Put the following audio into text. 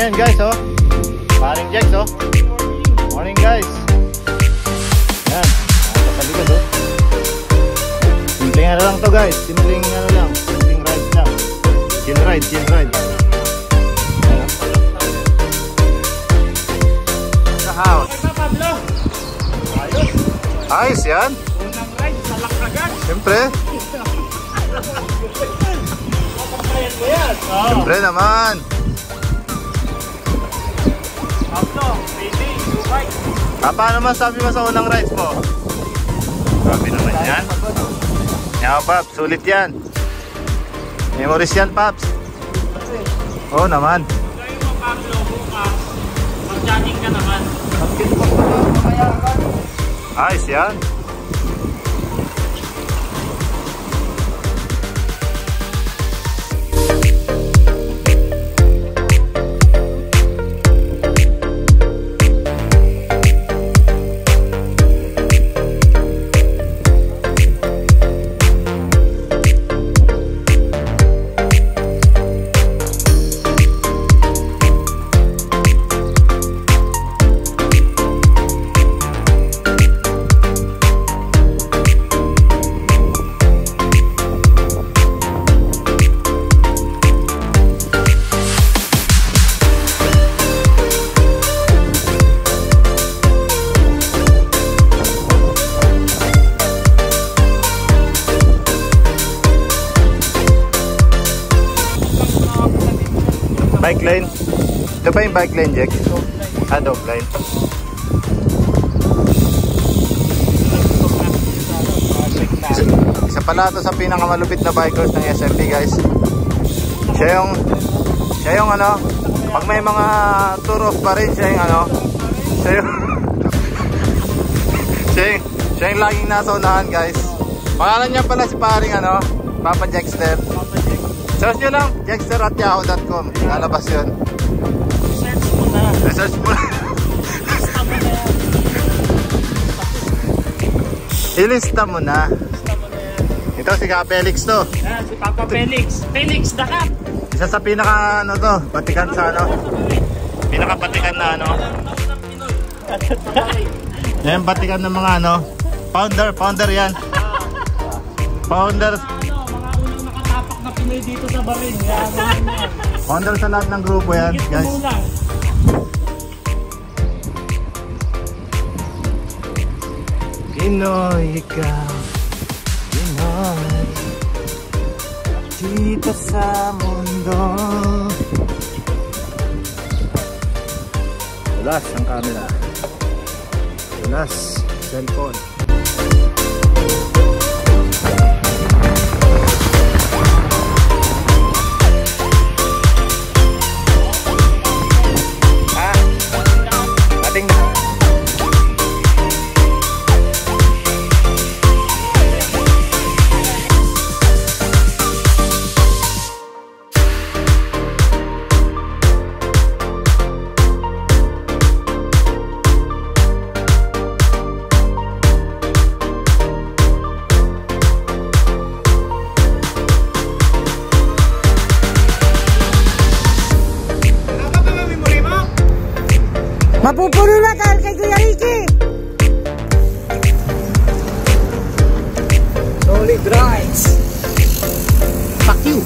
Ayan guys, oh. Paring Jex, oh. Morning guys. Ayan, nakatalikod, oh. Simpleng ano lang to guys. Simpleng ano lang. Simpleng ride lang. Chill ride, chill ride. Ayan. Sa house. Ayos yan. Unang ride sa Lakagan. Siyempre. Siyempre naman. Paano masabi mo sa unang rides mo? Grabe naman yan. Yan Paps, sulit yan. Memories yan Paps. Oo naman. Kaya mo Pablo, bukas mag-jogging ka naman. Ayos yan. Bike lane. Ito pa yung bike lane, Jack? Dog line. Isa pala ito sa pinakamalupit na bikers ng SMP guys. Siya yung ano, pag may mga tour off pa rin, siya yung ano, siya yung laging nasa unahan guys. Pangalan niya pala si paring ano, Papa Jexter. Search nyo lang, jexter@yahoo.com. Lalabas yun. Research mo na. Research mo na. Lista mo na yan. Ilista mo na. Lista mo na yan. Ito si Felix to. Yan, si Papa Felix. Felix the Cat. Isa sa pinaka ano to, batikan sa ano. Pinaka batikan na ano. Yan batikan ng mga ano. Founder yan. Founder. Pinoy dito sa Barin. Founder sa lahat ng grupo yan, guys. Pinoy ikaw, Pinoy, dito sa mundo. Flash ang camera. Flash, cellphone. Mapupuno na dahil kay Kuya Ricky. Solid rides. Fuck you.